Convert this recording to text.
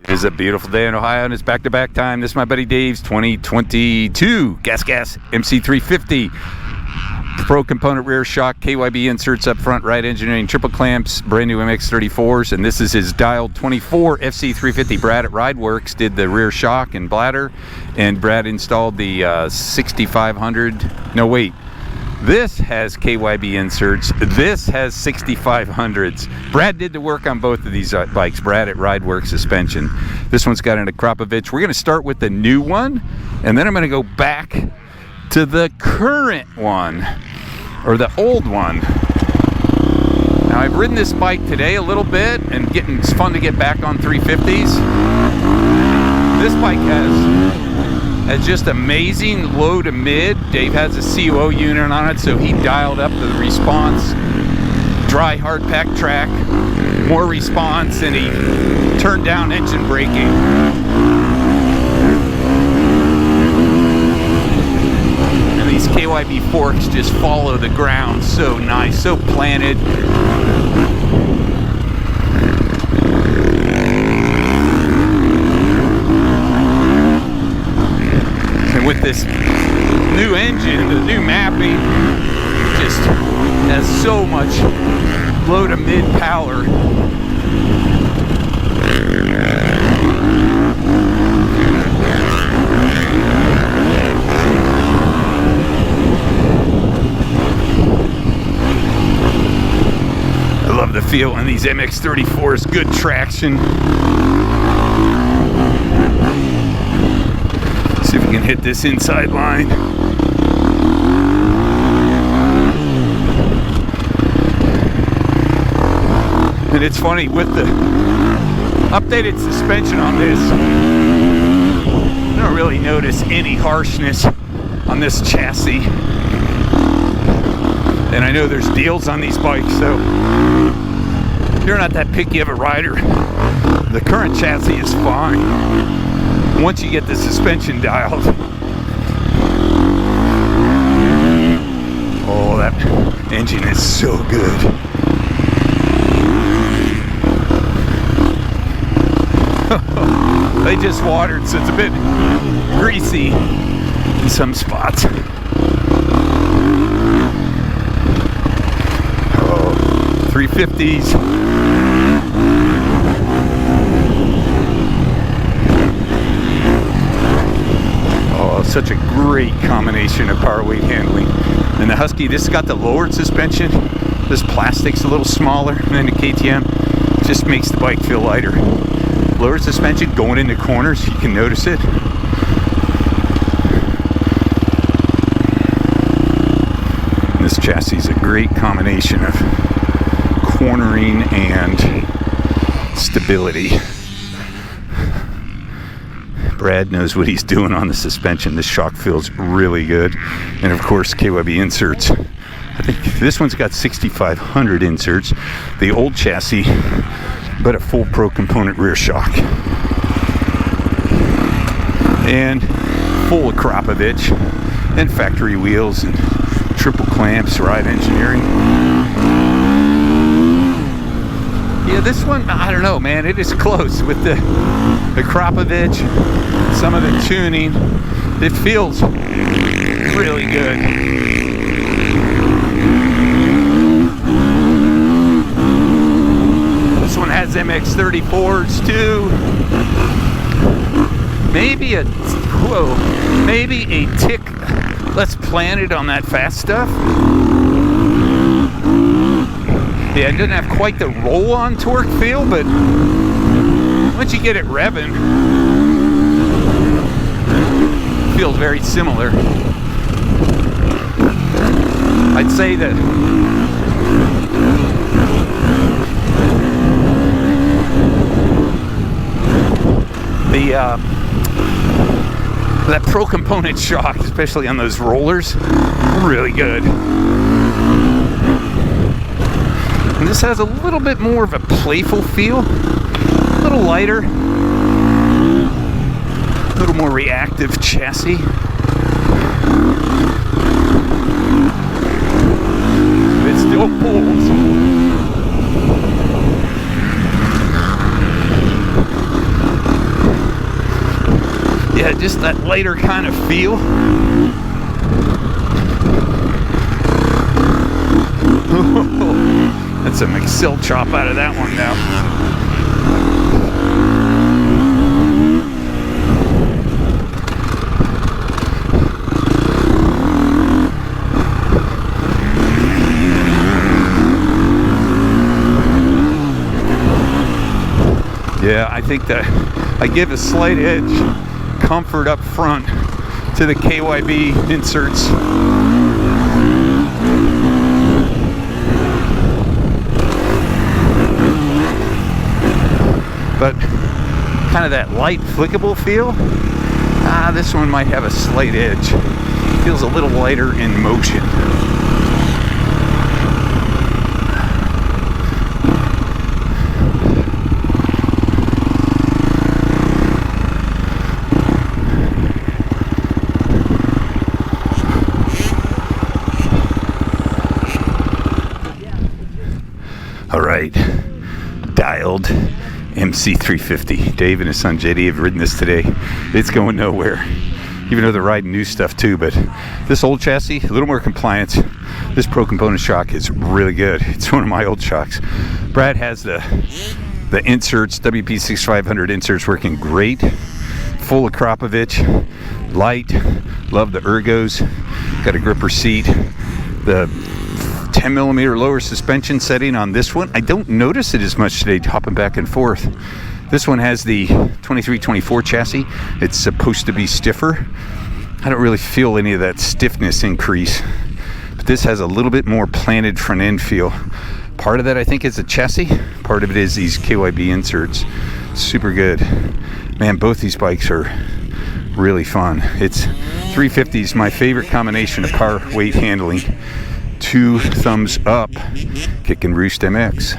It's a beautiful day in Ohio, and it's back-to-back time. This is my buddy Dave's 2022 Gas Gas MC350. Pro component rear shock, KYB inserts up front, Ride Engineering triple clamps, brand new MX34s, and this is his dialed 24 FC350. Brad at RideWorx did the rear shock and bladder, and Brad installed the 6500. No, wait. This has KYB inserts. This has 6500s. Brad did the work on both of these bikes. Brad at RideWorx suspension. This one's got an Akrapovic. We're going to start with the new one, and then I'm going to go back to the current one, or the old one. Now, I've ridden this bike today a little bit, and it's fun to get back on 350s. This bike has just amazing low to mid. Dave has a COO unit on it, so he dialed up the response. Dry hard pack track, more response, and he turned down engine braking. And these KYB forks just follow the ground so nice, so planted. With this new engine, the new mapping, just has so much low to mid power. I love the feel in these MX34s, good traction. See if we can hit this inside line. And it's funny, with the updated suspension on this, I don't really notice any harshness on this chassis. And I know there's deals on these bikes, so if you're not that picky of a rider, the current chassis is fine once you get the suspension dialed. Oh, that engine is so good. They just watered, so it's a bit greasy in some spots. Oh, 350s. Such a great combination of power weight handling. And the Husky, this has got the lowered suspension. This plastic's a little smaller than the KTM. It just makes the bike feel lighter. Lowered suspension going into corners, you can notice it. And this chassis is a great combination of cornering and stability. Brad knows what he's doing on the suspension. This shock feels really good. And of course, KYB inserts. I think this one's got 6500 inserts. The old chassis, but a full pro component rear shock. And full Akrapovic, and factory wheels, and triple clamps, Ride Engineering. Yeah, this one, I don't know, man. It is close with the Akrapovic, some of the tuning. It feels really good. This one has MX34s too. Maybe a tick less planted on that fast stuff. Yeah, it doesn't have quite the roll-on torque feel, but once you get it revving, it feels very similar. I'd say that that pro component shock, especially on those rollers, really good. And this has a little bit more of a playful feel, a little lighter, a little more reactive chassis. It still pulls. Yeah, just that lighter kind of feel. That's a McSill chop out of that one now. Yeah, I think that I give a slight edge comfort up front to the KYB inserts. But kind of that light flickable feel, this one might have a slight edge. Feels a little lighter in motion. All right, dialed MC350. Dave and his son JD have ridden this today. It's going nowhere, even though they're riding new stuff too. But this old chassis, a little more compliance. This pro component shock is really good. It's one of my old shocks. Brad has the inserts, WP6500 inserts, working great. Full of Kropovich, light. Love the ergos. Got a gripper seat. The 10 millimeter lower suspension setting on this one. I don't notice it as much today, hopping back and forth. This one has the 2324 chassis. It's supposed to be stiffer. I don't really feel any of that stiffness increase, but this has a little bit more planted front end feel. Part of that I think is the chassis. Part of it is these KYB inserts. Super good. Man, both these bikes are really fun. It's 350 is my favorite combination of power, weight, handling. 2 thumbs up. KickIn Roost MX.